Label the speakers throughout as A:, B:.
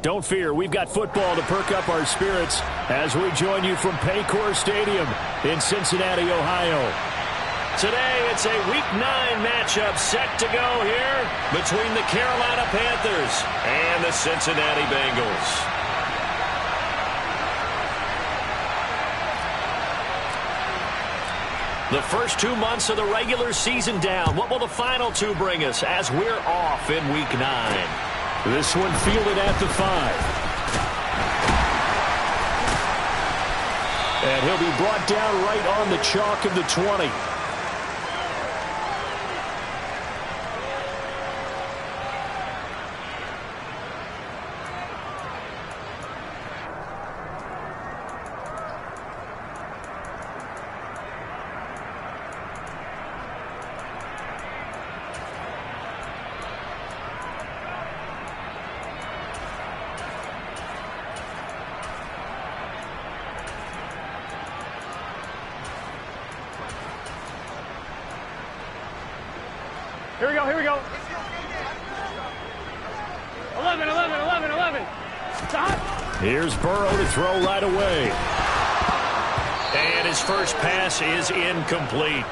A: Don't fear, we've got football to perk up our spirits as we join you from Paycor Stadium in Cincinnati, Ohio. Today, it's a Week 9 matchup set to go here between the Carolina Panthers and the Cincinnati Bengals. The first 2 months of the regular season down. What will the final 2 bring us as we're off in Week 9? This one fielded at the 5. And he'll be brought down right on the chalk of the 20.
B: Here we go. 11. Stop.
A: Here's Burrow to throw right away. And his first pass is incomplete.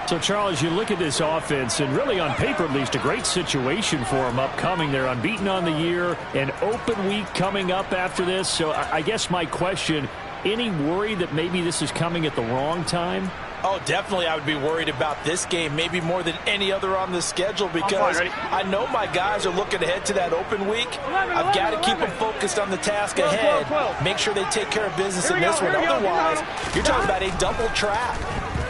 A: So, Charles, you look at this offense, and really on paper at least, a great situation for them upcoming. They're unbeaten on the year, an open week coming up after this. So I guess my question, any worry that maybe this is coming at the wrong time?
C: Oh, definitely I would be worried about this game, maybe more than any other on the schedule, because I know my guys are looking ahead to that open week. I've got to keep them focused on the task ahead, make sure they take care of business in this one. Otherwise, you're talking about a double trap.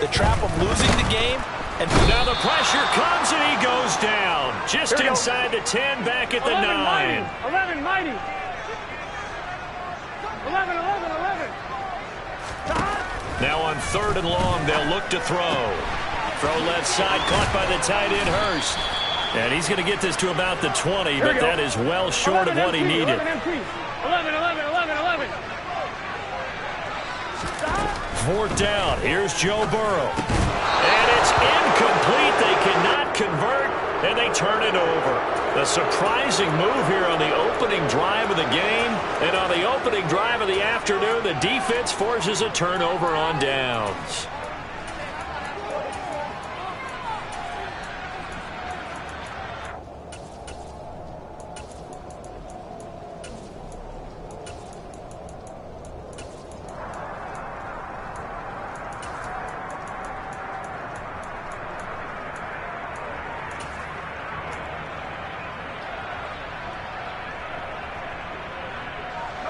C: The trap of losing the game. And
A: now the pressure comes and he goes down. Just inside the 10, back at the 9.
B: 11, mighty. 11.
A: Now on 3rd and long, they'll look to throw. Throw left side, caught by the tight end, Hurst. And he's going to get this to about the 20, but that is well short of what he needed.
B: 11.
A: 4th down, here's Joe Burrow. And it's incomplete. They cannot convert, and they turn it over. A surprising move here on the opening drive of the game. And on the opening drive of the afternoon, the defense forces a turnover on downs.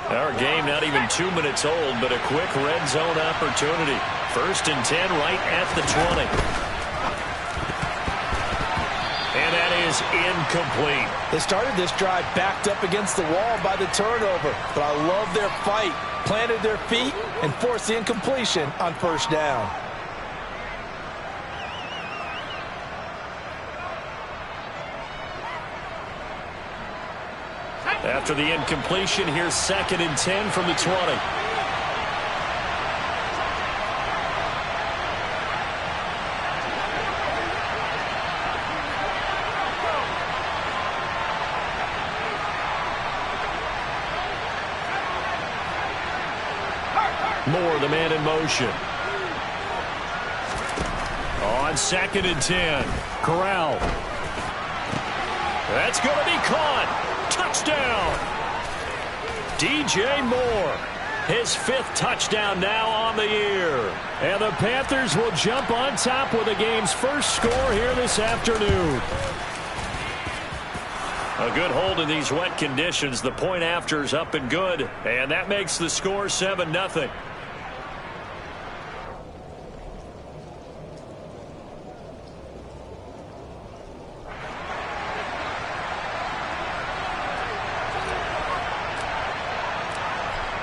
A: Our game not even 2 minutes old, but a quick red zone opportunity. 1st and 10 right at the 20. And that is incomplete.
C: They started this drive backed up against the wall by the turnover, but I love their fight. Planted their feet and forced the incompletion on 1st down.
A: After the incompletion, here's 2nd and 10 from the 20. Moore, the man in motion. On 2nd and 10, Corral. That's going to be caught. Touchdown! DJ Moore, his 5th touchdown now on the year. And the Panthers will jump on top with the game's first score here this afternoon. A good hold in these wet conditions. The point after is up and good, and that makes the score 7-0.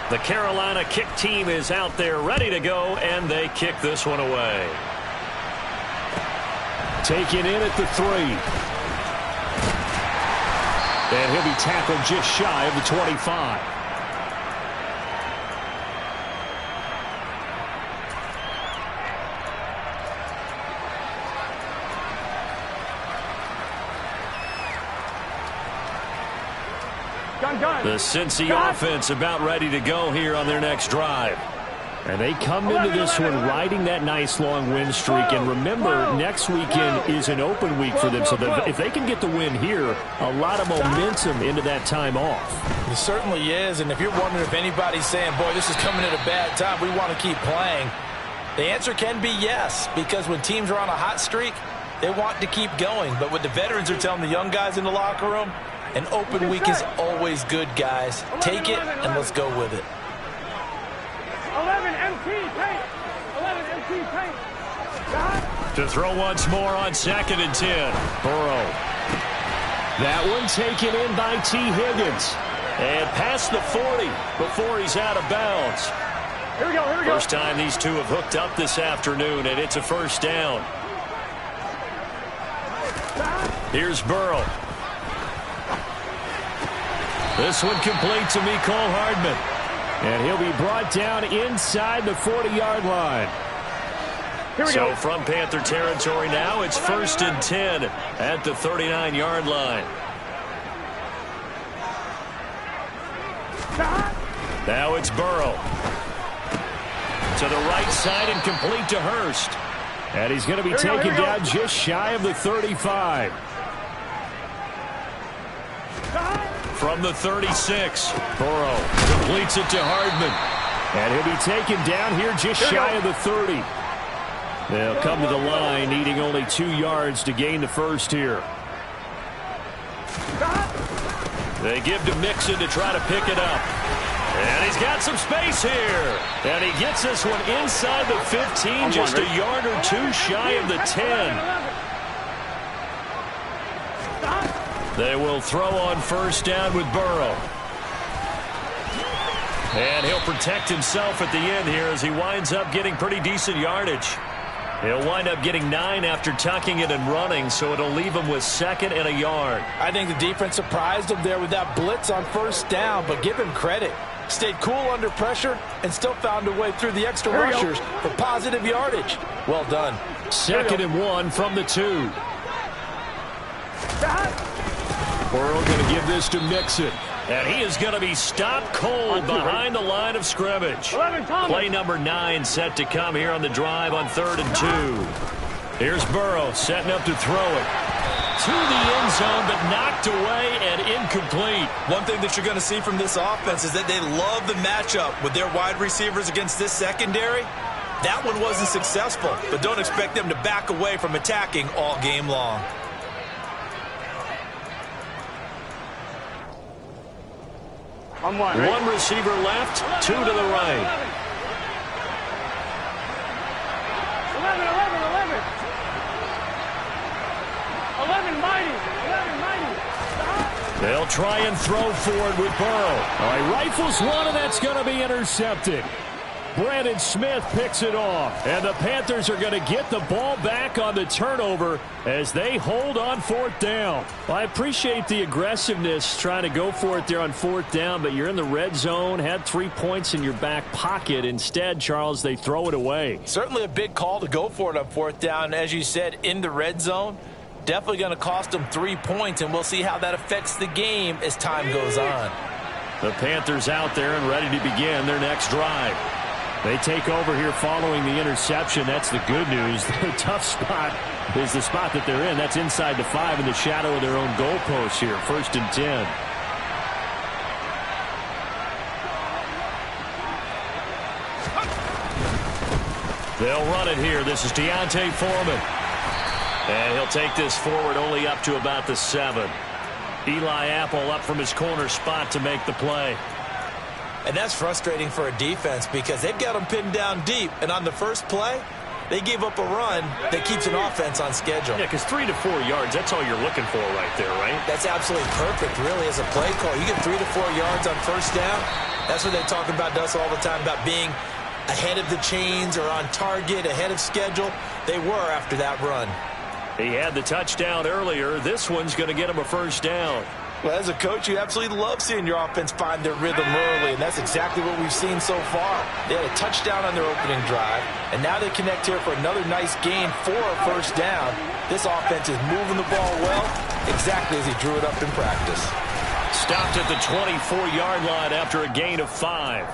A: The Carolina kick team is out there ready to go, and they kick this one away. Taken in at the 3. And he'll be tackled just shy of the 25.
B: Gun.
A: The Cincy offense about ready to go here on their next drive. And they come into this one riding that nice long win streak. And remember, next weekend is an open week for them. So if they can get the win here, a lot of momentum into that time off.
C: It certainly is. And if you're wondering if anybody's saying, boy, this is coming at a bad time, we want to keep playing, the answer can be yes. Because when teams are on a hot streak, they want to keep going. But what the veterans are telling the young guys in the locker room, an open week is always good, guys. Take it and let's go with it.
B: 11 MT paint. 11 MT paint.
A: To throw once more on 2nd and 10. Burrow. That one taken in by T. Higgins. And past the 40 before he's out of bounds.
B: Here we go, here we go.
A: First time these two have hooked up this afternoon, and it's a first down. Here's Burrow. This one complete to Mecole Hardman. And he'll be brought down inside the 40-yard line. So from Panther territory now, it's 1st and 10 at the 39-yard line. Now it's Burrow. To the right side and complete to Hurst. And he's going to be taken down just shy of the 35. From the 36, Burrow completes it to Hardman. And he'll be taken down here just shy of the 30. They'll come to the line, needing only 2 yards to gain the first here. They give to Mixon to try to pick it up. And he's got some space here. And he gets this one inside the 15, just a yard or two shy of the 10. They will throw on first down with Burrow. And he'll protect himself at the end here as he winds up getting pretty decent yardage. He'll wind up getting 9 after tucking it and running, so it'll leave him with 2nd and a yard.
C: I think the defense surprised him there with that blitz on first down, but give him credit. Stayed cool under pressure and still found a way through the extra rushers for positive yardage. Well done.
A: 2nd and 1 from the 2. Burrow going to give this to Mixon. And he is going to be stopped cold behind the line of scrimmage. Play number 9 set to come here on the drive on 3rd and 2. Here's Burrow setting up to throw it. To the end zone, but knocked away and incomplete.
D: One thing that you're going to see from this offense is that they love the matchup with their wide receivers against this secondary. That one wasn't successful, but don't expect them to back away from attacking all game long.
A: One receiver left, 2 to the right.
B: 11 mighty. 11 mighty.
A: They'll try and throw forward with Burrow. All right, rifles one, and that's going to be intercepted. Brandon Smith picks it off. And the Panthers are going to get the ball back on the turnover as they hold on 4th down. Well, I appreciate the aggressiveness trying to go for it there on 4th down, but you're in the red zone, had 3 points in your back pocket. Instead, Charles, they throw it away.
C: Certainly a big call to go for it on 4th down. As you said, in the red zone, definitely going to cost them 3 points, and we'll see how that affects the game as time goes on.
A: The Panthers out there and ready to begin their next drive. They take over here following the interception. That's the good news. The tough spot is the spot that they're in. That's inside the 5 in the shadow of their own goalpost here. 1st and 10. They'll run it here. This is Deontay Foreman. And he'll take this forward only up to about the 7. Eli Apple up from his corner spot to make the play.
D: And that's frustrating for a defense because they've got them pinned down deep. And on the first play, they gave up a run that keeps an offense on schedule.
A: Yeah, because 3 to 4 yards, that's all you're looking for right there, right?
D: That's absolutely perfect, really, as a play call. You get 3 to 4 yards on first down. That's what they talk about us all the time, about being ahead of the chains or on target, ahead of schedule. They were after that run.
A: He had the touchdown earlier. This one's going to get him a first down.
C: Well, as a coach, you absolutely love seeing your offense find their rhythm early, and that's exactly what we've seen so far. They had a touchdown on their opening drive, and now they connect here for another nice gain for a first down. This offense is moving the ball well, exactly as he drew it up in practice.
A: Stopped at the 24-yard line after a gain of 5.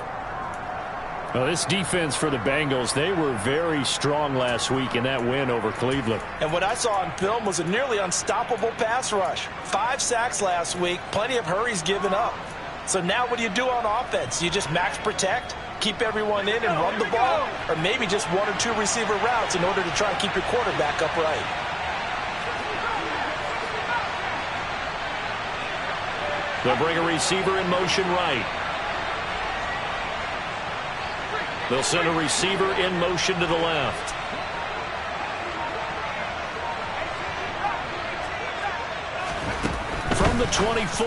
A: Well, this defense for the Bengals, they were very strong last week in that win over Cleveland.
C: And what I saw on film was a nearly unstoppable pass rush. 5 sacks last week, plenty of hurries given up. So now what do you do on offense? You just max protect, keep everyone in and run the ball, or maybe just 1 or 2 receiver routes in order to try and keep your quarterback upright.
A: They'll bring a receiver in motion right. They'll send a receiver in motion to the left. From the 24,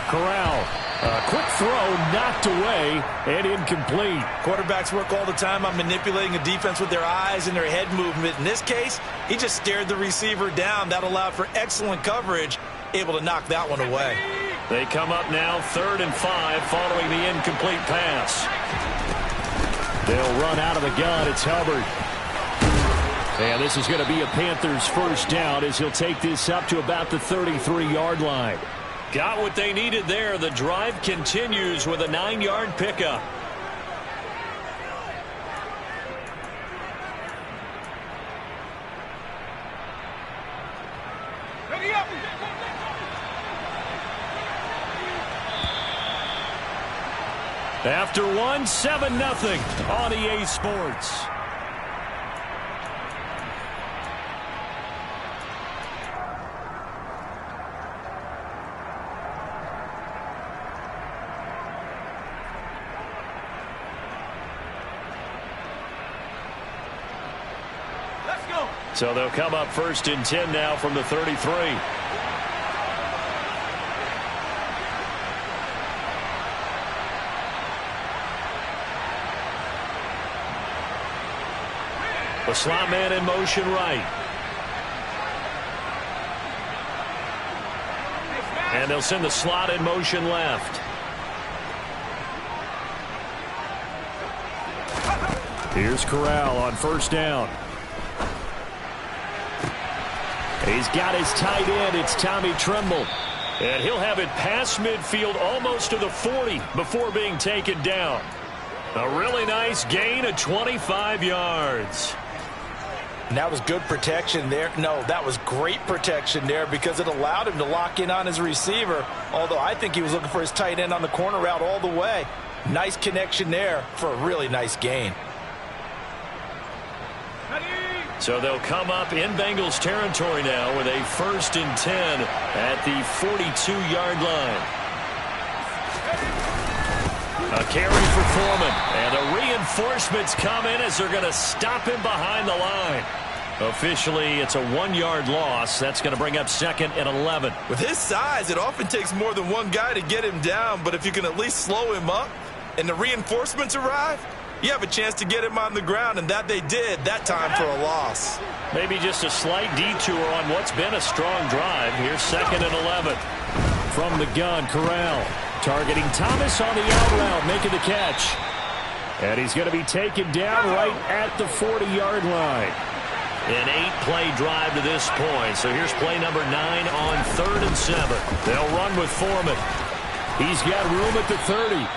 A: Corral. A quick throw knocked away and incomplete.
D: Quarterbacks work all the time on manipulating a defense with their eyes and their head movement. In this case, he just stared the receiver down. That allowed for excellent coverage, able to knock that one away.
A: They come up now 3rd and 5 following the incomplete pass. They'll run out of the gun. It's Hubbard. And this is going to be a Panthers first down as he'll take this up to about the 33-yard line. Got what they needed there. The drive continues with a 9-yard pickup. After 1, 7-0 on EA Sports.
B: Let's go.
A: So they'll come up 1st and 10 now from the 33. The slot man in motion right. And they'll send the slot in motion left. Here's Corral on 1st down. He's got his tight end. It's Tommy Tremble. And he'll have it past midfield almost to the 40 before being taken down. A really nice gain of 25 yards.
C: And that was good protection there. No, that was great protection there because it allowed him to lock in on his receiver, although I think he was looking for his tight end on the corner route all the way. Nice connection there for a really nice gain.
A: So they'll come up in Bengals territory now with a 1st and 10 at the 42-yard line. A carry for Foreman, and the reinforcements come in as they're going to him behind the line. Officially, it's a 1-yard loss. That's going to bring up 2nd and 11.
D: With his size, it often takes more than one guy to get him down, but if you can at least slow him up and the reinforcements arrive, you have a chance to get him on the ground, and that they did that time for a loss.
A: Maybe just a slight detour on what's been a strong drive. Here's 2nd and 11. From the gun, Corral targeting Thomas on the out route, making the catch. And he's going to be taken down right at the 40-yard line. An 8-play drive to this point. So here's play number 9 on 3rd and 7. They'll run with Foreman. He's got room at the 30.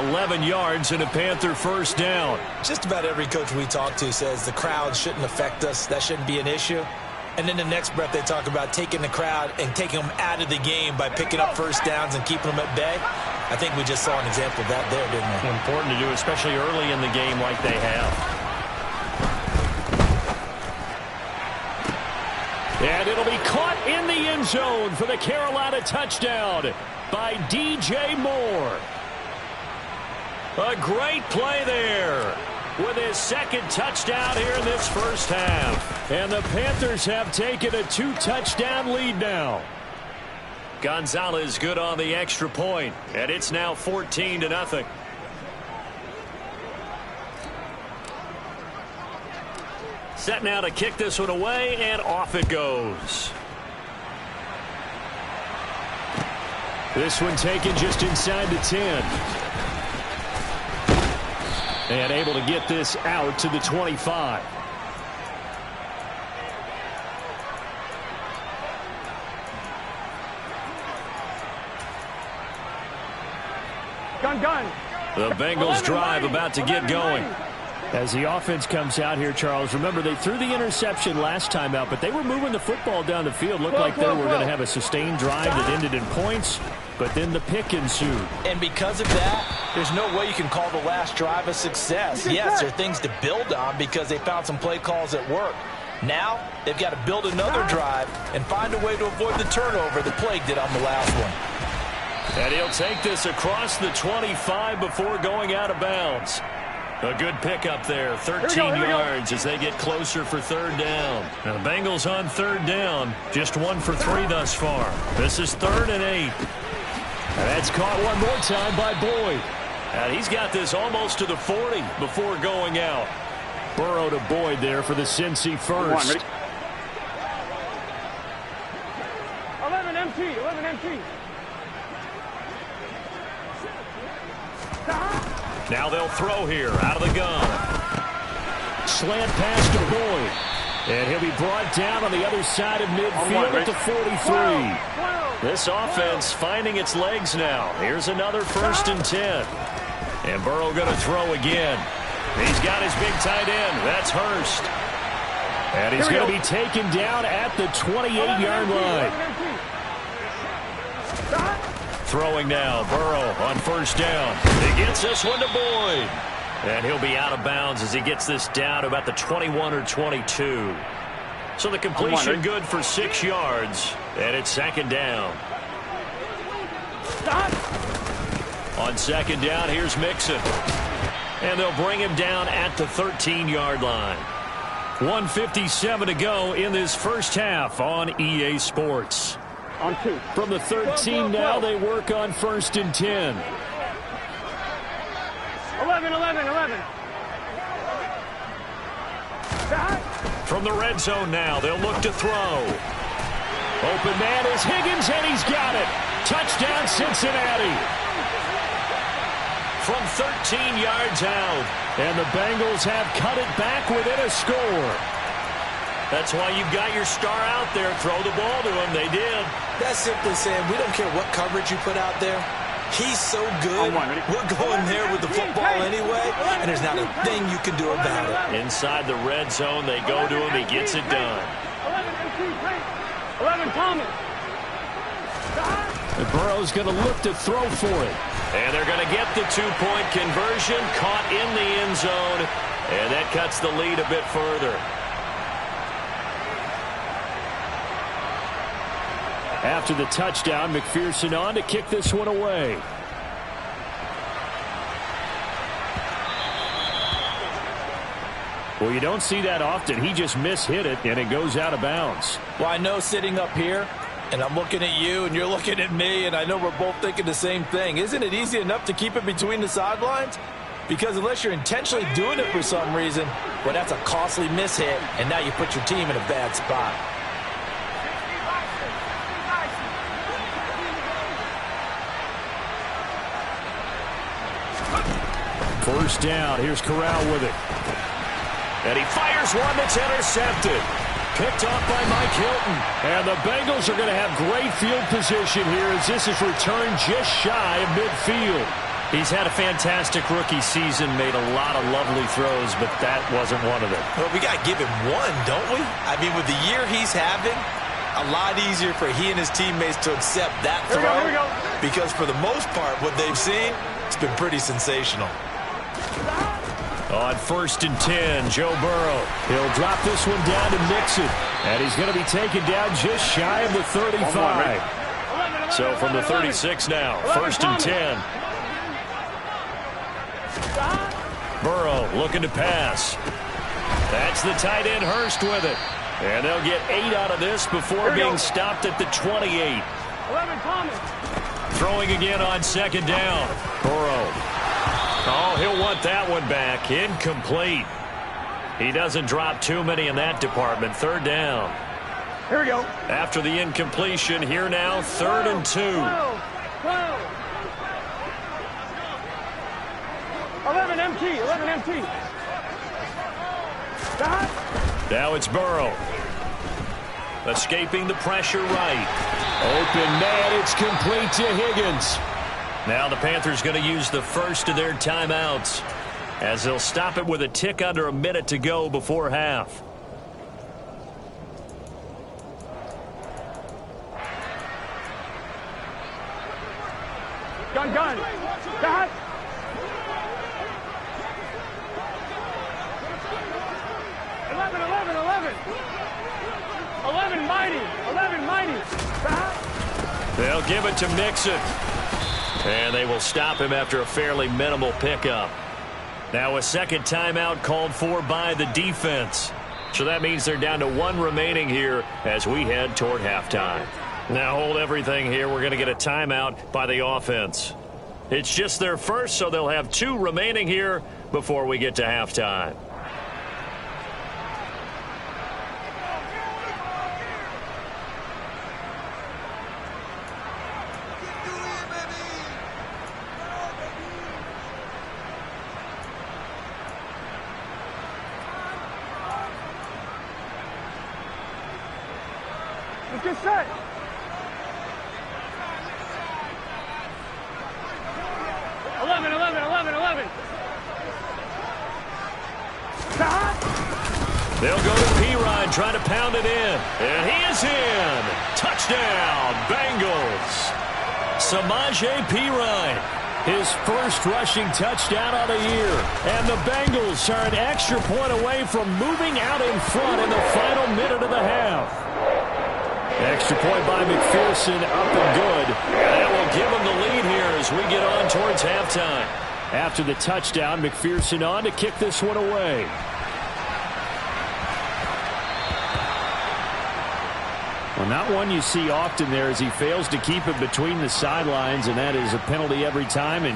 A: 11 yards and a Panther first down.
D: Just about every coach we talk to says the crowd shouldn't affect us. That shouldn't be an issue. And then the next breath they talk about taking the crowd and taking them out of the game by picking up first downs and keeping them at bay. I think we just saw an example of that there, didn't we?
A: Important to do, especially early in the game like they have. And it'll be caught in the end zone for the Carolina touchdown by DJ Moore. A great play there with his 2nd touchdown here in this first half. And the Panthers have taken a 2-touchdown lead now. Gonzalez good on the extra point, and it's now 14-0. Set now to kick this one away, and off it goes. This one taken just inside the 10. And able to get this out to the 25. The Bengals drive about to get going. As the offense comes out here, Charles, remember they threw the interception last time out, but they were moving the football down the field. Looked like they were going to have a sustained drive that ended in points, but then the pick ensued.
C: And because of that, there's no way you can call the last drive a success. Yes, there are things to build on because they found some play calls that work. Now, they've got to build another drive and find a way to avoid the turnover the Plague did on the last one.
A: And he'll take this across the 25 before going out of bounds. A good pickup there, 13 yards as they get closer for third down. Now the Bengals on third down, just 1 for 3 thus far. This is 3rd and 8. And that's caught one more time by Boyd. And he's got this almost to the 40 before going out. Burrow to Boyd there for the Cincy first.
B: 11 MT, 11 MT.
A: Now they'll throw here out of the gun. Slant pass to Boyd. And he'll be brought down on the other side of midfield at the 43. This offense finding its legs now. Here's another 1st and 10. And Burrow going to throw again. He's got his big tight end. That's Hurst. And he's going to be taken down at the 28-yard line. Throwing now, Burrow on 1st down. He gets this one to Boyd. And he'll be out of bounds as he gets this down to about the 21 or 22. So the completion good for 6 yards. And it's 2nd down. On 2nd down, here's Mixon. And they'll bring him down at the 13-yard line. 1:57 to go in this first half on EA Sports.
B: On 2.
A: From the 13 now, they work on 1st and 10.
B: 11, 11, 11.
A: From the red zone now, they'll look to throw. Open man is Higgins, and he's got it. Touchdown, Cincinnati. From 13 yards out, and the Bengals have cut it back within a score. That's why you've got your star out there. Throw the ball to him. They did.
D: That's simply saying we don't care what coverage you put out there. He's so good. We're going there with the football anyway, and there's not a thing you can do about it.
A: Inside the red zone, they go to him. He gets it done.
B: 11 Thomas.
A: And Burrow's going to look to throw for it. And they're going to get the 2-point conversion. Caught in the end zone. And that cuts the lead a bit further. After the touchdown, McPherson on to kick this one away. Well, you don't see that often. He just mishit it, and it goes out of bounds.
C: Well, I know sitting up here, and I'm looking at you, and you're looking at me, and I know we're both thinking the same thing. Isn't it easy enough to keep it between the sidelines? Because unless you're intentionally doing it for some reason, well, that's a costly mishit, and now you put your team in a bad spot.
A: First down. Here's Corral with it. And he fires one that's intercepted. Picked off by Mike Hilton. And the Bengals are going to have great field position here as this is returned just shy of midfield. He's had a fantastic rookie season, made a lot of lovely throws, but that wasn't one of them.
D: Well, we got to give him one, don't we? I mean, with the year he's having, a lot easier for he and his teammates to accept that throw.
B: Here we go.
D: Because for the most part, what they've seen, it's been pretty sensational.
A: On 1st and 10, Joe Burrow. He'll drop this one down to Mixon. And he's going to be taken down just shy of the 35. So from the 36 now, 1st and 10. Burrow looking to pass. That's the tight end Hurst with it. And they'll get 8 out of this before being stopped at the 28.
B: 11 Thomas.
A: Throwing again on 2nd down. Burrow. Oh, he'll want that one back. Incomplete. He doesn't drop too many in that department. 3rd down.
B: Here we go.
A: After the incompletion, here now, 3rd and 2.
B: 11 MT, 11 MT.
A: Now it's Burrow. Escaping the pressure right. Open man, it's complete to Higgins. Now the Panthers going to use the first of their timeouts as they'll stop it with a tick under a minute to go before half.
B: Gun. Got. 11 mighty.
A: They'll give it to Mixon. And they will stop him after a fairly minimal pickup. Now a second timeout called for by the defense. So that means they're down to one remaining here as we head toward halftime. Now hold everything here. We're going to get a timeout by the offense. It's just their first, so they'll have two remaining here before we get to halftime.
B: Get set. Eleven.
A: They'll go to Perine, trying to pound it in. And he is in. Touchdown, Bengals. Samaje Perine, his first rushing touchdown of the year. And the Bengals are an extra point away from moving out in front in the final minute of the half. Extra point by McPherson, up and good. That will give them the lead here as we get on towards halftime. After the touchdown, McPherson on to kick this one away. Well, not one you see often there as he fails to keep it between the sidelines, and that is a penalty every time, and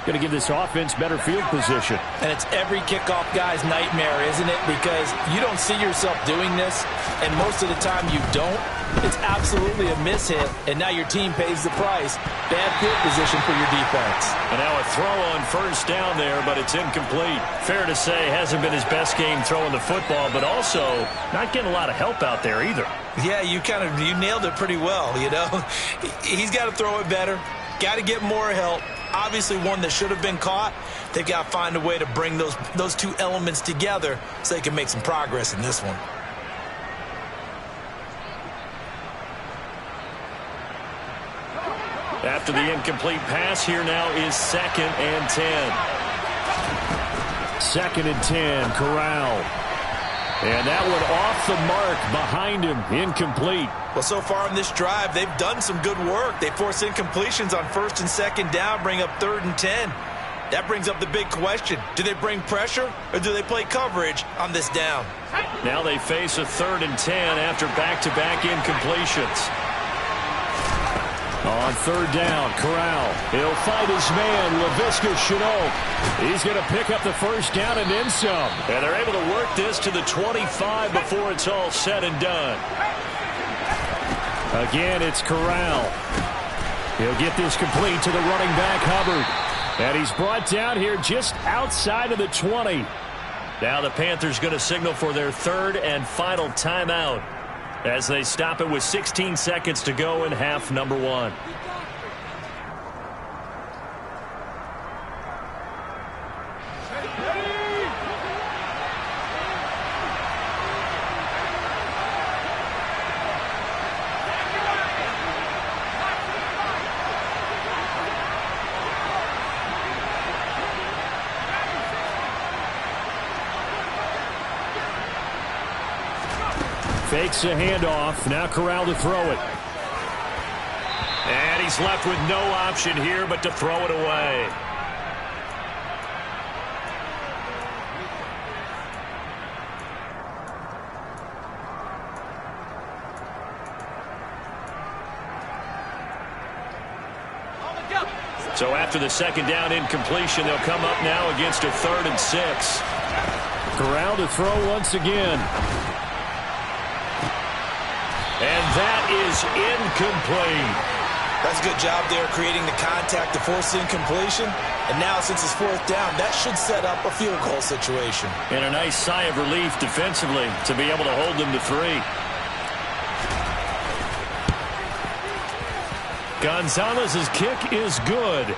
A: going to give this offense better field position.
C: And it's every kickoff guy's nightmare, isn't it? Because you don't see yourself doing this, and most of the time you don't. It's absolutely a mishit, and now your team pays the price. Bad field position for your defense.
A: And now a throw on first down there, but it's incomplete. Fair to say, hasn't been his best game throwing the football, but also not getting a lot of help out there either.
D: Yeah, you nailed it pretty well, you know. He's got to throw it better. Got to get more help. Obviously one that should have been caught. They've got to find a way to bring those two elements together so they can make some progress in this one.
A: After the incomplete pass, here now is 2nd and 10. 2nd and 10, Corral. And that one off the mark behind him, incomplete.
D: Well, so far in this drive, they've done some good work. They force incompletions on 1st and 2nd down, bring up 3rd and 10. That brings up the big question. Do they bring pressure or do they play coverage on this down?
A: Now they face a 3rd and 10 after back-to-back incompletions. On 3rd down, Corral. He'll fight his man, Laviska Shenault. He's going to pick up the first down and then some. And they're able to work this to the 25 before it's all said and done. Again, it's Corral. He'll get this complete to the running back, Hubbard. And he's brought down here just outside of the 20. Now the Panthers going to signal for their 3rd and final timeout as they stop it with 16 seconds to go in half number 1. Fakes a handoff. Now Corral to throw it. And he's left with no option here but to throw it away. So after the 2nd down incompletion, they'll come up now against a 3rd and 6. Corral to throw once again. And that is incomplete.
D: That's a good job there creating the contact to force incompletion. And now since it's 4th down, that should set up a field goal situation.
A: And a nice sigh of relief defensively to be able to hold them to 3. Gonzalez's kick is good.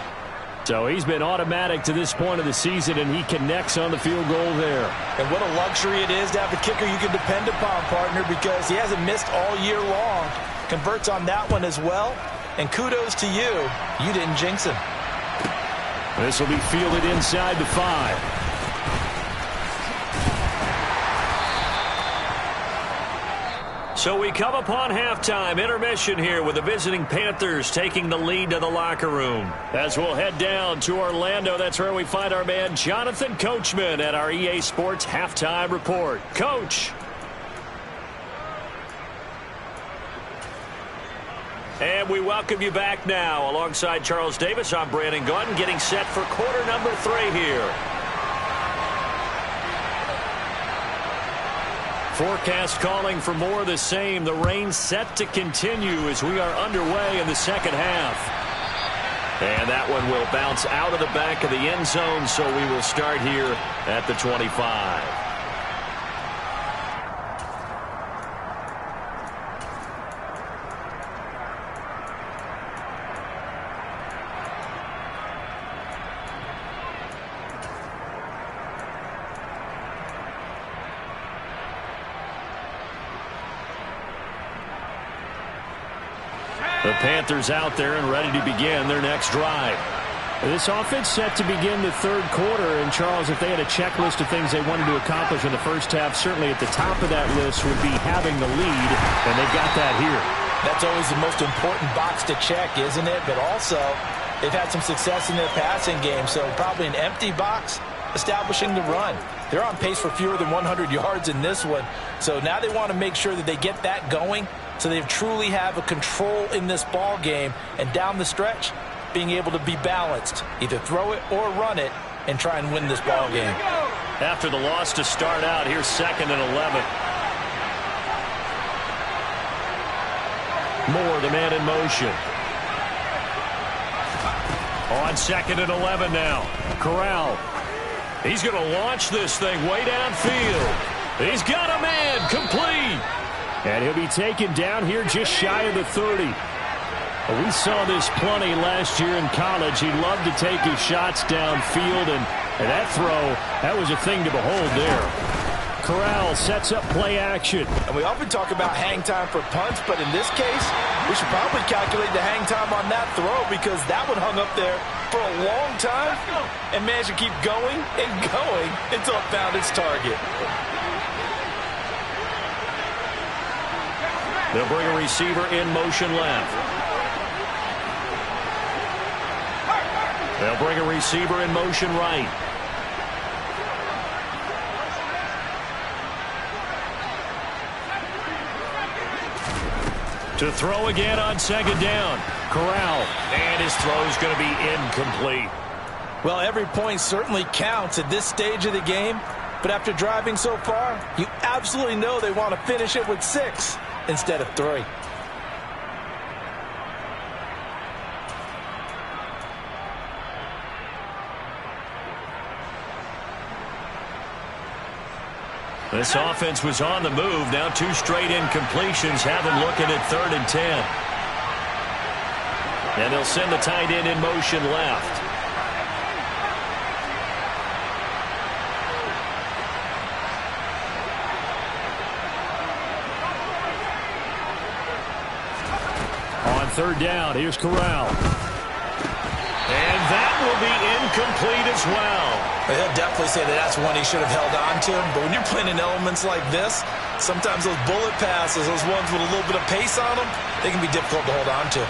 A: So he's been automatic to this point of the season, and he connects on the field goal there.
C: And what a luxury it is to have a kicker you can depend upon, partner, because he hasn't missed all year long. Converts on that one as well. And kudos to you. You didn't jinx him.
A: This will be fielded inside the 5. So we come upon halftime intermission here with the visiting Panthers taking the lead to the locker room. As we'll head down to Orlando, that's where we find our man Jonathan Coachman at our EA Sports Halftime Report. Coach. And we welcome you back now. Alongside Charles Davis, I'm Brandon Gaudin, getting set for quarter number 3 here. Forecast calling for more of the same. The rain set to continue as we are underway in the second half. And that one will bounce out of the back of the end zone, so we will start here at the 25. The Panthers out there and ready to begin their next drive. This offense set to begin the third quarter. And, Charles, if they had a checklist of things they wanted to accomplish in the first half, certainly at the top of that list would be having the lead, and they've got that here.
C: That's always the most important box to check, isn't it? But also, they've had some success in their passing game, so probably an empty box establishing the run. They're on pace for fewer than 100 yards in this one, so now they want to make sure that they get that going so they truly have a control in this ball game, and down the stretch, being able to be balanced, either throw it or run it, and try and win this ball game.
A: After the loss to start out, here's 2nd and 11. Moore, the man in motion. On 2nd and 11 now. Corral. He's going to launch this thing way downfield. He's got a man complete. And he'll be taken down here just shy of the 30. We saw this plenty last year in college. He loved to take his shots downfield, and that throw, that was a thing to behold there. Corral sets up play action.
C: And we often talk about hang time for punts, but in this case, we should probably calculate the hang time on that throw, because that one hung up there for a long time and managed to keep going and going until it found its target.
A: They'll bring a receiver in motion left. They'll bring a receiver in motion right. To throw again on 2nd down. Corral. And his throw is going to be incomplete.
C: Well, every point certainly counts at this stage of the game. But after driving so far, you absolutely know they want to finish it with 6 instead of 3.
A: This offense was on the move. Now 2 straight incompletions have them looking at 3rd and 10. And they'll send the tight end in motion left. On 3rd down, here's Corral. And that will be incomplete as well.
D: He'll definitely say that that's one he should have held on to. But when you're playing in elements like this, sometimes those bullet passes, those ones with a little bit of pace on them, they can be difficult to hold on to.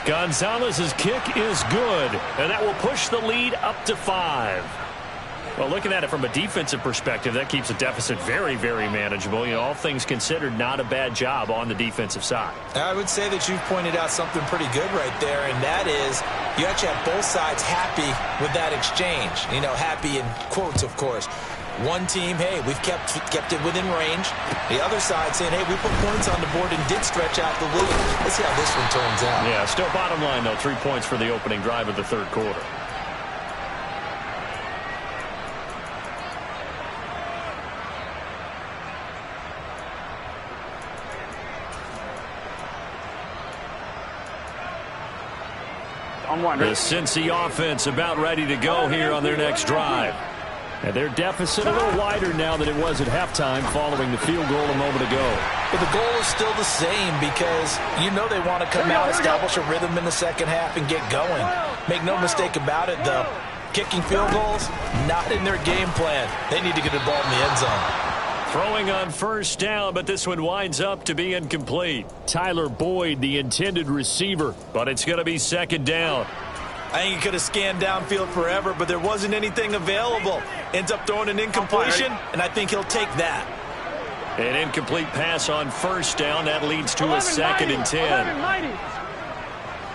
A: Gonzalez's kick is good, and that will push the lead up to 5. Well, looking at it from a defensive perspective, that keeps the deficit very, very manageable. You know, all things considered, not a bad job on the defensive side.
D: I would say that you've pointed out something pretty good right there, and that is you actually have both sides happy with that exchange. You know, happy in quotes, of course. One team, hey, we've kept it within range. The other side saying, hey, we put points on the board and did stretch out the lead. Let's see how this one turns out.
A: Yeah, still bottom line, though, 3 points for the opening drive of the third quarter.
B: On one.
A: The Cincy offense about ready to go here on their next drive. And their deficit a little wider now than it was at halftime following the field goal a moment ago.
C: But the goal is still the same because you know they want to come out, establish a rhythm in the second half, and get going. Make no mistake about it, though. Kicking field goals, not in their game plan. They need to get the ball in the end zone.
A: Throwing on first down, but this one winds up to be incomplete. Tyler Boyd, the intended receiver, but it's going to be second down.
D: I think he could have scanned downfield forever, but there wasn't anything available. Ends up throwing an incompletion, and I think he'll take that.
A: An incomplete pass on first down. That leads to a second and 10.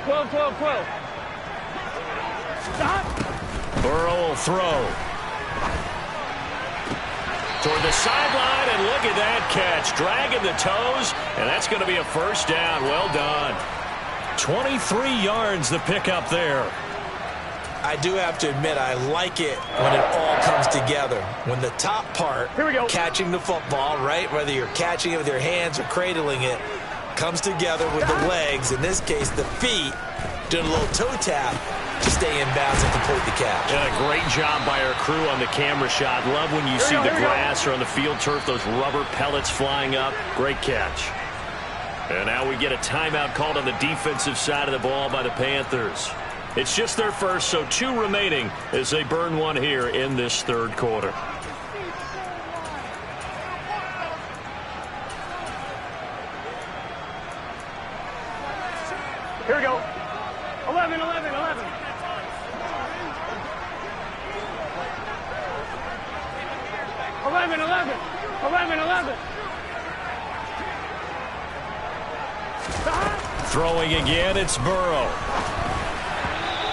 B: 12, 12, 12. Stop.
A: Burrow will throw. Toward the sideline, and look at that catch. Dragging the toes, and that's going to be a first down. Well done. 23 yards the pickup there.
D: I do have to admit, I like it when it all comes together. When the top part, catching the football, right, whether you're catching it with your hands or cradling it, comes together with the legs, in this case the feet, doing a little toe tap to stay in bounds and complete the catch.
A: And a great job by our crew on the camera shot. Love when you see the grass or on the field turf, those rubber pellets flying up. Great catch. And now we get a timeout called on the defensive side of the ball by the Panthers. It's just their first, so 2 remaining as they burn one here in this third quarter.
B: Here we go. 11, 11, 11. 11, 11. 11, 11.
A: Throwing again, it's Burrow.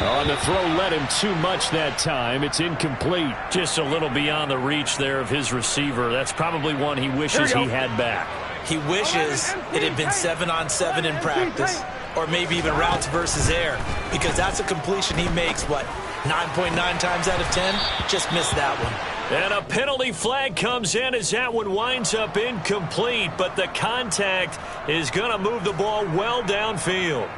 A: On the throw, led him too much that time. It's incomplete. Just a little beyond the reach there of his receiver. That's probably one he wishes he had back.
D: He wishes it had been 7-on-7 in practice, or maybe even routes versus air, because that's a completion he makes, what, 9.9 times out of 10? Just missed that one.
A: And a penalty flag comes in as that one winds up incomplete, but the contact is going to move the ball well downfield.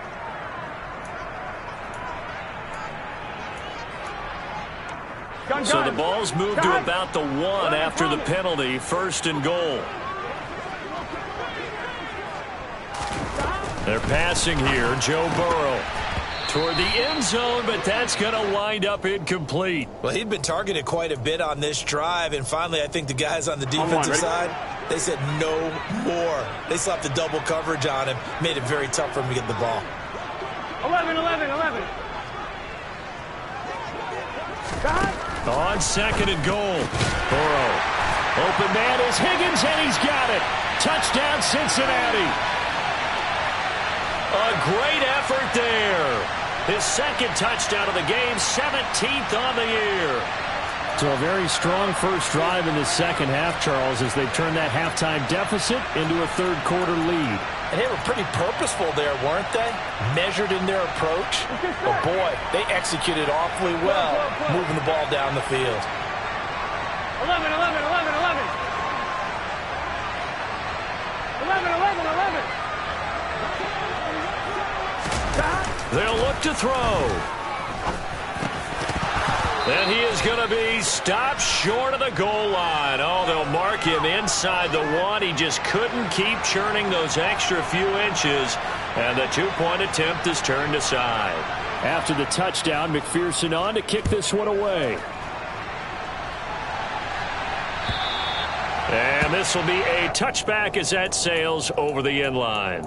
A: So the ball's moved to about the 1 after the penalty. First and goal. They're passing here. Joe Burrow toward the end zone, but that's going to wind up incomplete.
D: Well, he'd been targeted quite a bit on this drive, and finally I think the guys on the defensive side, they said no more. They slapped the double coverage on him, made it very tough for him to get the ball.
B: 11, 11, 11.
A: On second and goal. Burrow. Open man is Higgins, and he's got it. Touchdown, Cincinnati. A great effort there. His second touchdown of the game, 17th on the year. So a very strong first drive in the second half, Charles, as they turn that halftime deficit into a third quarter lead.
C: And they were pretty purposeful there, weren't they? Measured in their approach. But boy, they executed awfully well, moving the ball down the field.
B: 11, 11, 11, 11. 11, 11, 11.
A: They'll look to throw. And he is going to be stopped short of the goal line. Oh, they'll mark him inside the 1. He just couldn't keep churning those extra few inches. And the 2-point attempt is turned aside. After the touchdown, McPherson on to kick this one away. And this will be a touchback as that sails over the end line.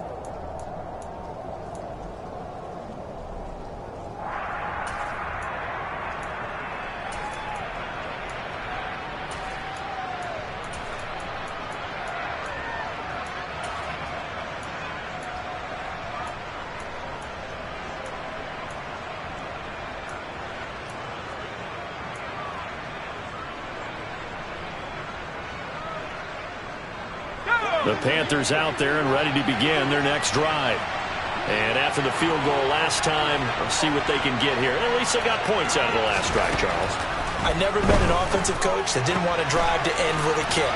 A: The Panthers out there and ready to begin their next drive. And after the field goal last time, let's see what they can get here. At least they got points out of the last drive, Charles.
D: I never met an offensive coach that didn't want to drive to end with a kick.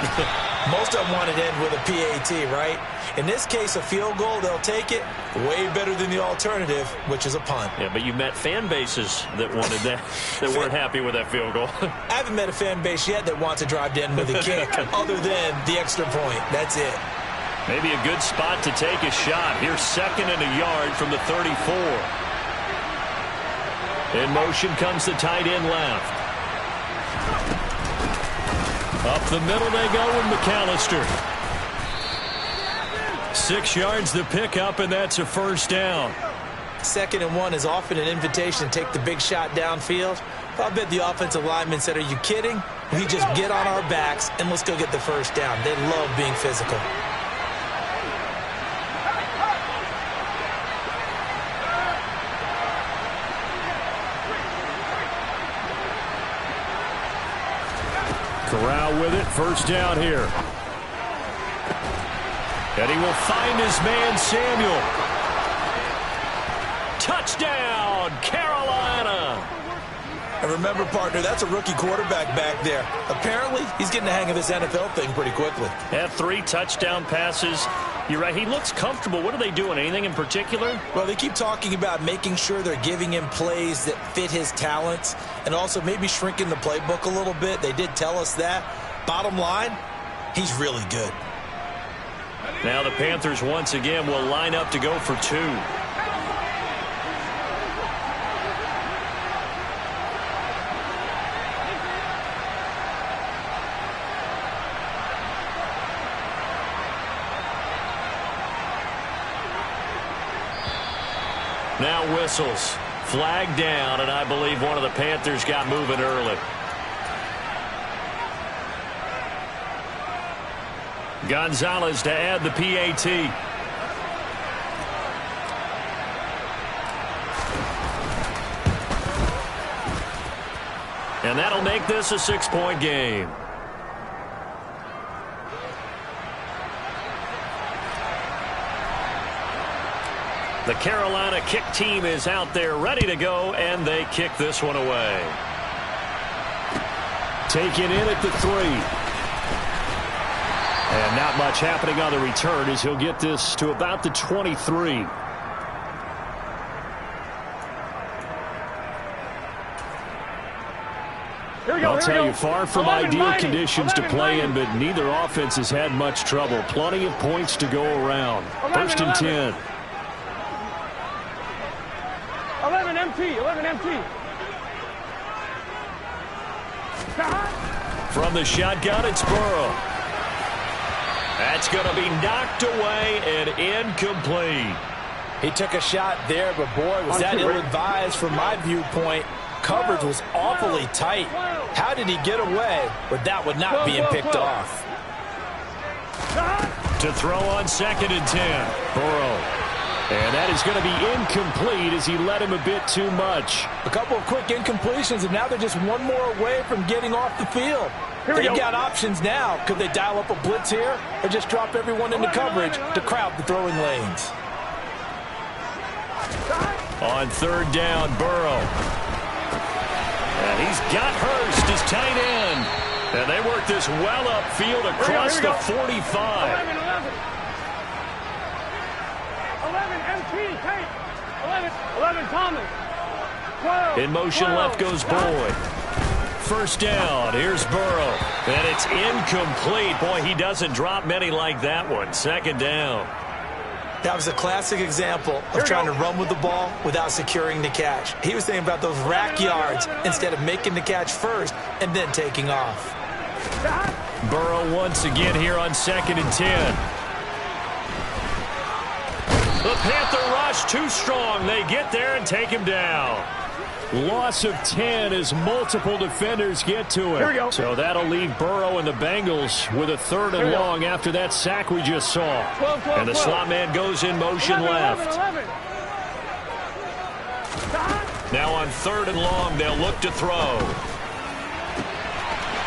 D: Most of them wanted to end with a PAT, right? In this case, a field goal, they'll take it way better than the alternative, which is a punt.
A: Yeah, but you met fan bases that wanted that, that weren't happy with that field goal.
D: I haven't met a fan base yet that wants to drive to end with a kick other than the extra point. That's it.
A: Maybe a good spot to take a shot. Here's 2nd and a yard from the 34. In motion comes the tight end left. Up the middle they go with McAllister. 6 yards the pickup, and that's a first down.
D: 2nd and 1 is often an invitation to take the big shot downfield. I bet the offensive lineman said, are you kidding? We just get on our backs and let's go get the first down. They love being physical.
A: Corral with it, first down here. And he will find his man, Samuel. Touchdown, Carolina.
D: And remember, partner, that's a rookie quarterback back there. Apparently, he's getting the hang of this NFL thing pretty quickly.
A: Had 3 touchdown passes. You're right, he looks comfortable. What are they doing? Anything in particular?
D: Well, they keep talking about making sure they're giving him plays that fit his talents and also maybe shrinking the playbook a little bit. They did tell us that. Bottom line, he's really good.
A: Now the Panthers once again will line up to go for 2. Now whistles. Flag down, and I believe one of the Panthers got moving early. Gonzalez to add the PAT. And that'll make this a 6-point game. The Carolina kick team is out there ready to go, and they kick this one away. Taken in at the 3. And not much happening on the return as he'll get this to about the 23. I'll tell you, far from ideal conditions to play in, but neither offense has had much trouble. Plenty of points to go around. 1st and 10.
B: 11 MT, 11 MT.
A: From the shotgun, it's Burrow. That's going to be knocked away and incomplete.
C: He took a shot there, but boy, was that ill-advised from my viewpoint. Coverage was awfully tight. How did he get away with that one not being picked off?
A: To throw on 2nd and 10. Burrow. And that is going to be incomplete as he led him a bit too much.
C: A couple of quick incompletions, and now they're just one more away from getting off the field. They've got options now. Could they dial up a blitz here or just drop everyone into coverage to crowd the throwing lanes?
A: On 3rd down, Burrow. And he's got Hurst, his tight end. And they work this well upfield across the 45.
B: 11 MT, Tate. 11 Thomas. 12.
A: In motion, left goes Boyd. First down, here's Burrow. And it's incomplete. Boy, he doesn't drop many like that one. 2nd down.
D: That was a classic example of trying to run with the ball without securing the catch. He was thinking about those rack yards instead of making the catch first and then taking off.
A: Burrow once again here on 2nd and 10. The Panther rush too strong. They get there and take him down. Loss of 10 as multiple defenders get to him. So that'll leave Burrow and the Bengals with a 3rd and long after that sack we just saw. And the slot man goes in motion left. Now on 3rd and long, they'll look to throw.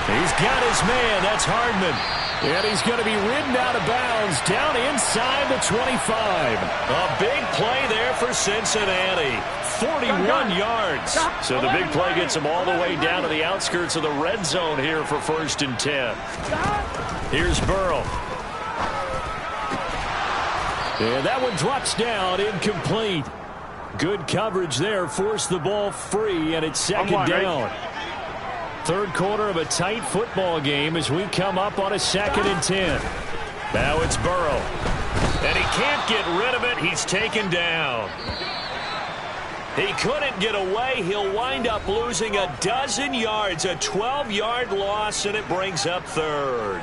A: He's got his man. That's Hardman. And he's going to be ridden out of bounds down inside the 25. A big play there for Cincinnati. 41 yards. So the big play gets him all the way down to the outskirts of the red zone here for 1st and 10. Here's Burrow. And that one drops down, incomplete. Good coverage there, forced the ball free, and it's 2nd down. 3rd quarter of a tight football game as we come up on a 2nd and 10. Now it's Burrow. And he can't get rid of it. He's taken down. He couldn't get away. He'll wind up losing a dozen yards, a 12-yard loss, and it brings up 3rd.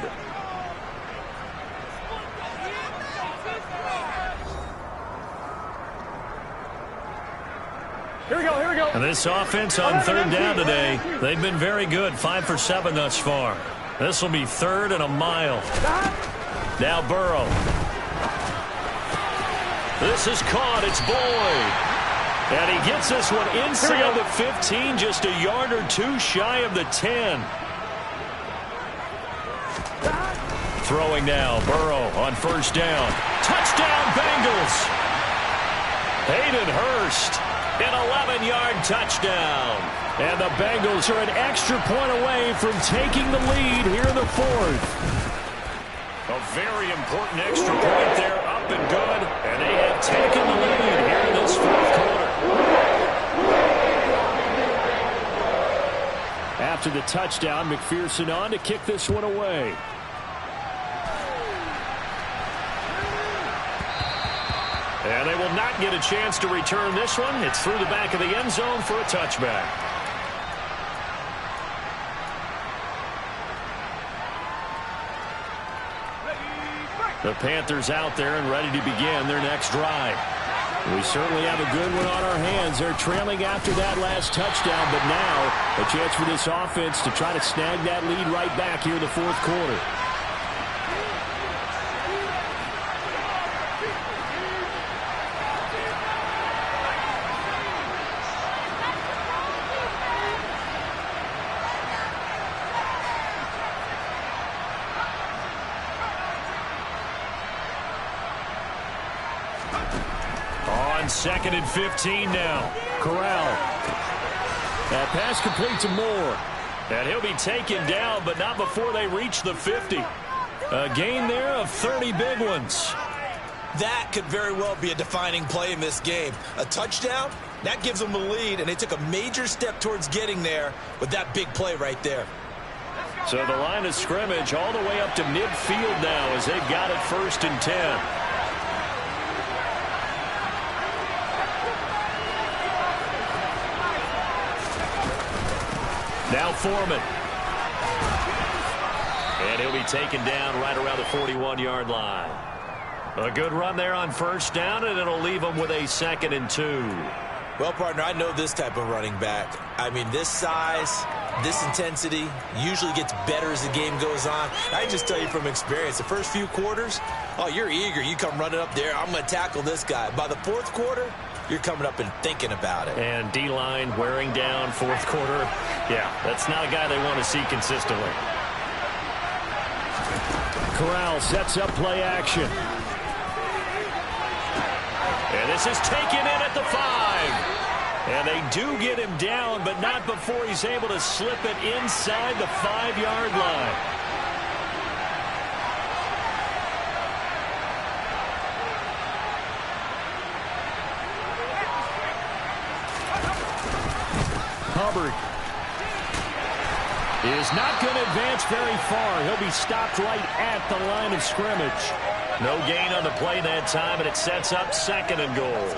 B: Here we go.
A: And this offense on 3rd down today, they've been very good. 5 for 7 thus far. This will be 3rd and a mile. Now Burrow. This is caught. It's Boyd. And he gets this one inside the 15, just a yard or 2 shy of the 10. Throwing now. Burrow on 1st down. Touchdown Bengals. Hayden Hurst. An 11-yard touchdown. And the Bengals are an extra point away from taking the lead here in the 4th. A very important extra point there, up and good. And they have taken the lead here in this 4th quarter. After the touchdown, McPherson on to kick this one away. And they will not get a chance to return this one. It's through the back of the end zone for a touchback. The Panthers out there and ready to begin their next drive. We certainly have a good one on our hands. They're trailing after that last touchdown, but now a chance for this offense to try to snag that lead right back here in the 4th quarter. On 2nd and 15 now. Corral. That pass complete to Moore. And he'll be taken down, but not before they reach the 50. A gain there of 30 big ones.
D: That could very well be a defining play in this game. A touchdown, that gives them the lead, and they took a major step towards getting there with that big play right there.
A: So the line of scrimmage all the way up to midfield now as they've got it 1st and 10. Now Foreman. And he'll be taken down right around the 41-yard line. A good run there on 1st down, and it'll leave them with a 2nd and 2.
D: Well, partner, I know this type of running back. I mean, this size, this intensity usually gets better as the game goes on. I can just tell you from experience, the first few quarters, oh, you're eager. You come running up there, I'm going to tackle this guy. By the 4th quarter, you're coming up and thinking about it.
A: And D-line wearing down 4th quarter. Yeah, that's not a guy they want to see consistently. Corral sets up play action. And this is taken in at the 5. And they do get him down, but not before he's able to slip it inside the 5-yard line. Hubbard is not going to advance very far. He'll be stopped right at the line of scrimmage. No gain on the play that time, and it sets up 2nd and goal.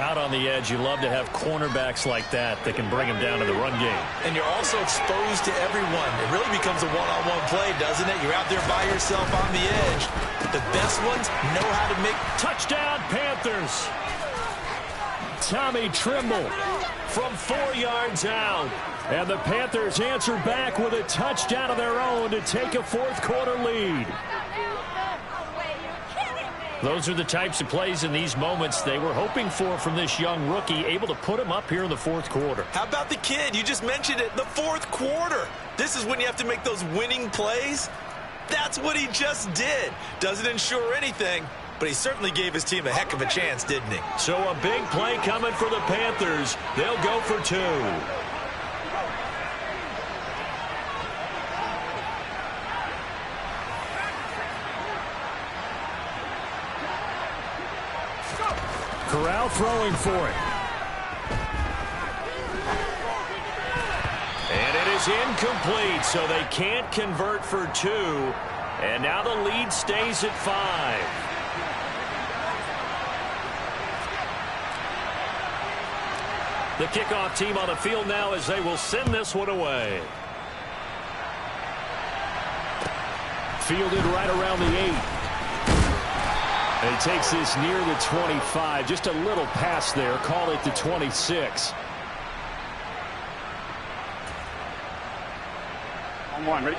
A: Out on the edge, you love to have cornerbacks like that can bring him down to the run game.
D: And you're also exposed to everyone. It really becomes a one-on-one play, doesn't it? You're out there by yourself on the edge. The best ones know how to make...
A: Touchdown, Panthers! Tommy Tremble from 4 yards out. And the Panthers answer back with a touchdown of their own to take a 4th quarter lead. Those are the types of plays in these moments they were hoping for from this young rookie, able to put him up here in the 4th quarter.
D: How about the kid? You just mentioned it, the 4th quarter. This is when you have to make those winning plays. That's what he just did. Doesn't ensure anything, but he certainly gave his team a heck of a chance, didn't he?
A: So a big play coming for the Panthers. They'll go for 2. Corral throwing for it. And it is incomplete, so they can't convert for 2. And now the lead stays at 5. The kickoff team on the field now as they will send this one away. Fielded right around the 8. And he takes this near the 25. Just a little pass there. Call it the 26.
B: On 1, ready?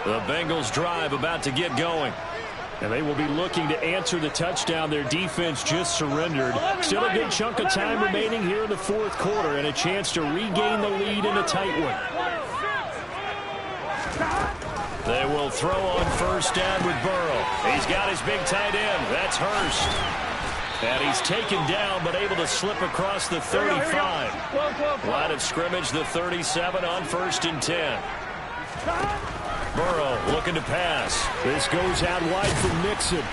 A: The Bengals drive about to get going. And they will be looking to answer the touchdown. Their defense just surrendered. Still a good chunk of time remaining here in the 4th quarter and a chance to regain the lead in a tight one. They will throw on first down with Burrow. He's got his big tight end. That's Hurst. And he's taken down but able to slip across the 35. Line of scrimmage, the 37 on 1st and 10. Burrow looking to pass. This goes out wide from Mixon.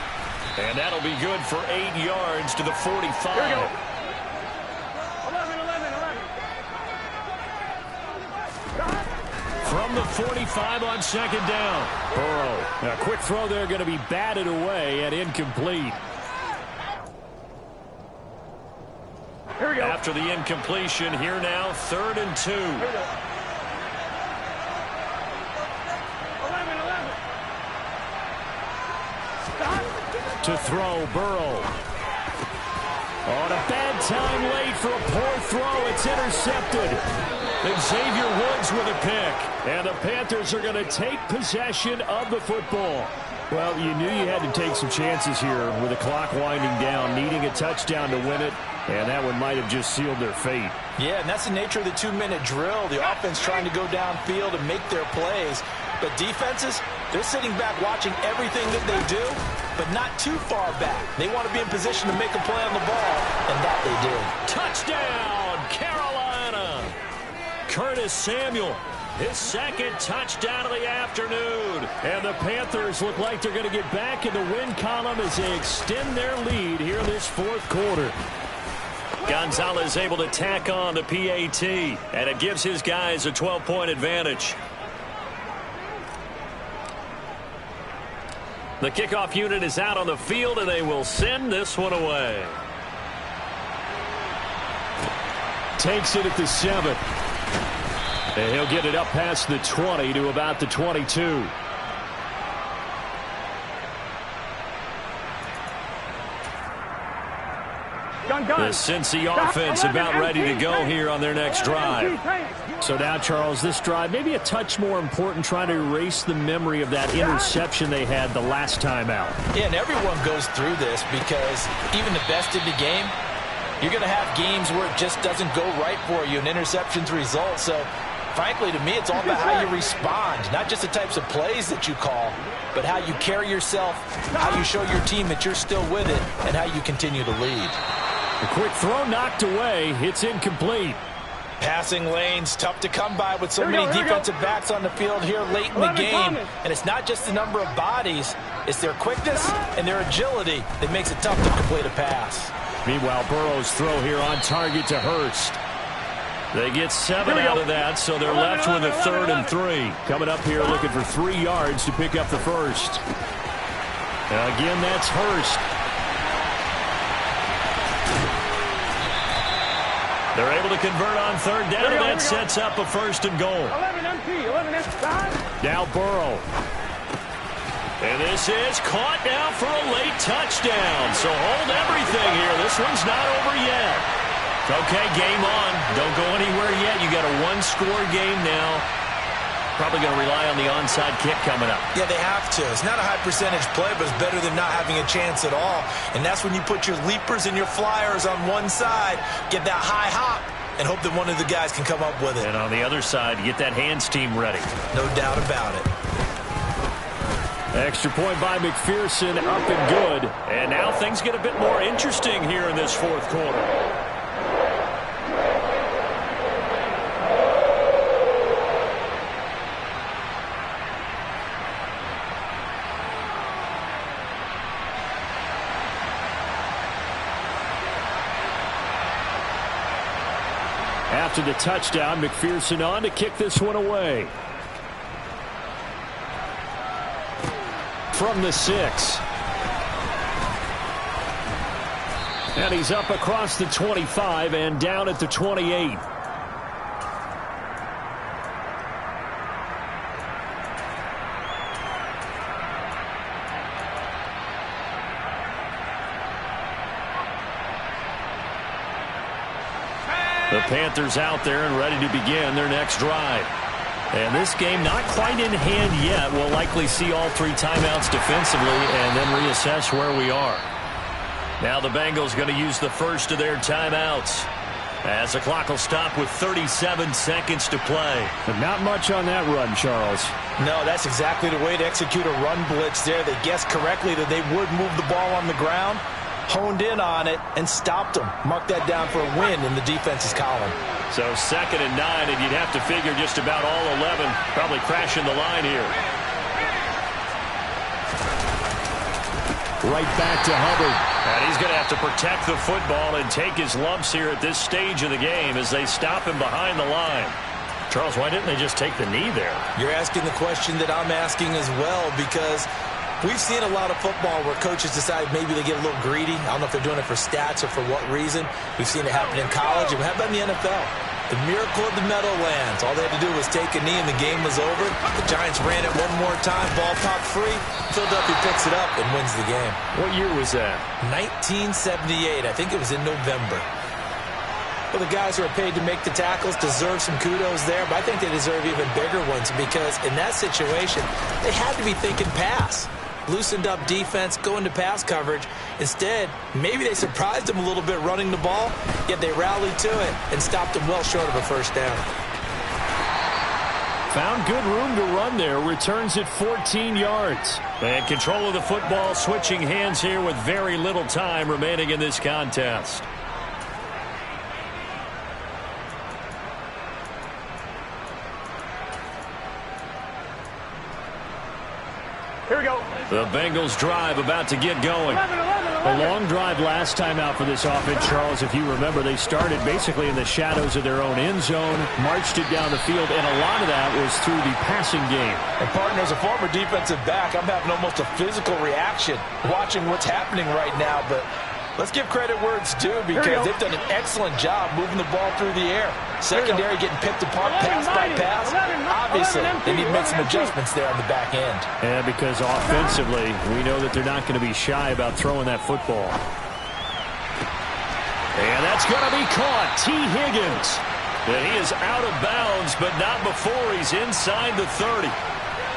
A: And that'll be good for 8 yards to the 45.
B: Here we go. 11.
A: From the 45 on 2nd down. Burrow. A quick throw there going to be batted away and incomplete.
B: Here we go.
A: After the incompletion, here now, 3rd and 2.
B: Here we go. 11.
A: To throw, Burrow. On a bad time late for a poor throw. It's intercepted. Xavier Woods with a pick. And the Panthers are going to take possession of the football. Well, you knew you had to take some chances here with the clock winding down, needing a touchdown to win it. And that one might have just sealed their fate.
C: Yeah, and that's the nature of the 2-minute drill. The offense trying to go downfield and make their plays. But defenses, they're sitting back watching everything that they do, but not too far back. They want to be in position to make a play on the ball, and that they did.
A: Touchdown, Carolina! Curtis Samuel, his 2nd touchdown of the afternoon. And the Panthers look like they're going to get back in the win column as they extend their lead here in this 4th quarter. Gonzalez able to tack on the PAT, and it gives his guys a 12-point advantage. The kickoff unit is out on the field, and they will send this one away. Takes it at the 7. And he'll get it up past the 20 to about the 22. The Cincy offense about ready to go here on their next drive. So now, Charles, this drive maybe a touch more important, trying to erase the memory of that interception they had the last time out.
C: Yeah, and everyone goes through this because even the best in the game, you're going to have games where it just doesn't go right for you and interceptions result. So, frankly, to me, it's all about how you respond, not just the types of plays that you call, but how you carry yourself, how you show your team that you're still with it, and how you continue to lead.
A: A quick throw knocked away. It's incomplete.
C: Passing lanes, tough to come by with so many defensive backs on the field here late in the game. And it's not just the number of bodies, it's their quickness and their agility that makes it tough to complete a pass.
A: Meanwhile, Burrow's throw here on target to Hurst. They get 7 out of that, so they're left with a 3rd and 3. Coming up here looking for 3 yards to pick up the first. Again, that's Hurst. They're able to convert on 3rd down, and that sets up a 1st and goal.
B: 11 MT, 11 MT.
A: Now Burrow. And this is caught now for a late touchdown. So hold everything here. This one's not over yet. Okay, game on. Don't go anywhere yet. You got a 1-score game now. Probably going to rely on the onside kick coming up.
D: Yeah, they have to. It's not a high percentage play, but it's better than not having a chance at all. And that's when you put your leapers and your flyers on one side, get that high hop, and hope that one of the guys can come up with it.
A: And on the other side, get that hands team ready.
D: No doubt about it.
A: Extra point by McPherson, up and good. And now things get a bit more interesting here in this fourth quarter. After the touchdown, McPherson on to kick this one away. From the 6. And he's up across the 25 and down at the 28. The Panthers out there and ready to begin their next drive. And this game not quite in hand yet. We'll likely see all 3 timeouts defensively and then reassess where we are. Now the Bengals going to use the first of their timeouts as the clock will stop with 37 seconds to play. But not much on that run, Charles.
C: No, that's exactly the way to execute a run blitz there. They guessed correctly that they would move the ball on the ground, honed in on it, and stopped them. Mark that down for a win in the defense's column. So 2nd and 9, and you'd have to figure just about all 11 probably crashing the line here.
A: Right back to Hubbard. And he's going to have to protect the football and take his lumps here at this stage of the game as they stop him behind the line. Charles, why didn't they just take the knee there?
D: You're asking the question that I'm asking as well, because we've seen a lot of football where coaches decide maybe they get a little greedy. I don't know if they're doing it for stats or for what reason. We've seen it happen in college, and how about in the NFL? The miracle of the Meadowlands. All they had to do was take a knee, and the game was over. The Giants ran it one more time. Ball popped free. Philadelphia picks it up and wins the game.
A: What year was that?
D: 1978. I think it was in November. Well, the guys who are paid to make the tackles deserve some kudos there, but I think they deserve even bigger ones because in that situation, they had to be thinking pass. Loosened up defense, going to pass coverage. Instead, maybe they surprised them a little bit running the ball, yet they rallied to it and stopped them well short of a first down.
A: Found good room to run there. Returns at 14 yards. And control of the football, switching hands here with very little time remaining in this contest.
B: Here we go.
A: The Bengals drive about to get going. A long drive last time out for this offense, Charles. If you remember, they started basically in the shadows of their own end zone, marched it down the field, and a lot of that was through the passing game.
C: And partner, as a former defensive back, I'm having almost a physical reaction watching what's happening right now, but let's give credit where it's due because they've done an excellent job moving the ball through the air. Secondary getting picked apart pass by pass. Obviously, they need to make some adjustments there on the back end.
A: Yeah, because offensively, we know that they're not going to be shy about throwing that football. And that's going to be caught. T. Higgins. And he is out of bounds, but not before he's inside the 30.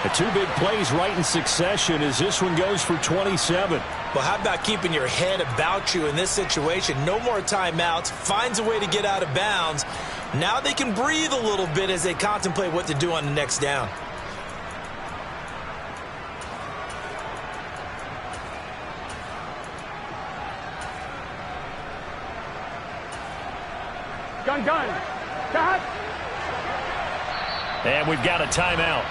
A: The 2 big plays right in succession as this one goes for 27.
D: Well, how about keeping your head about you in this situation? No more timeouts. Finds a way to get out of bounds. Now they can breathe a little bit as they contemplate what to do on the next down.
B: Gun. Got.
A: And we've got a timeout.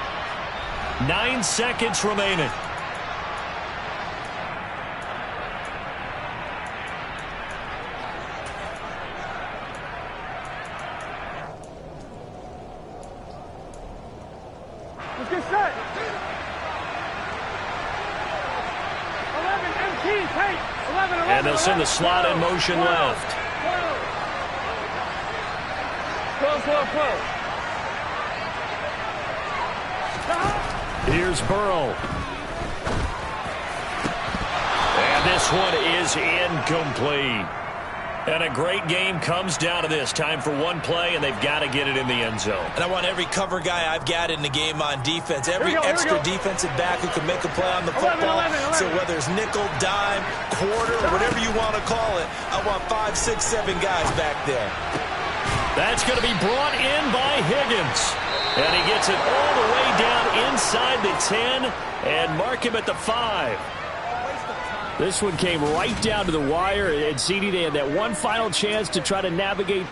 A: 9 seconds remaining.
B: Let's get set. 11 MT, take. 11.
A: And they'll send the slot in motion left.
B: 12.
A: Here's Burrow. And this one is incomplete. And a great game comes down to this. Time for one play, and they've got to get it in the end zone.
D: And I want every cover guy I've got in the game on defense, every extra defensive back who can make a play on the football. 11. So whether it's nickel, dime, quarter, or whatever you want to call it, I want 5, 6, 7 guys back there.
A: That's going to be brought in by Higgins. And he gets it all the way down inside the 10 and mark him at the 5. This one came right down to the wire, and CD, they had that one final chance to try to navigate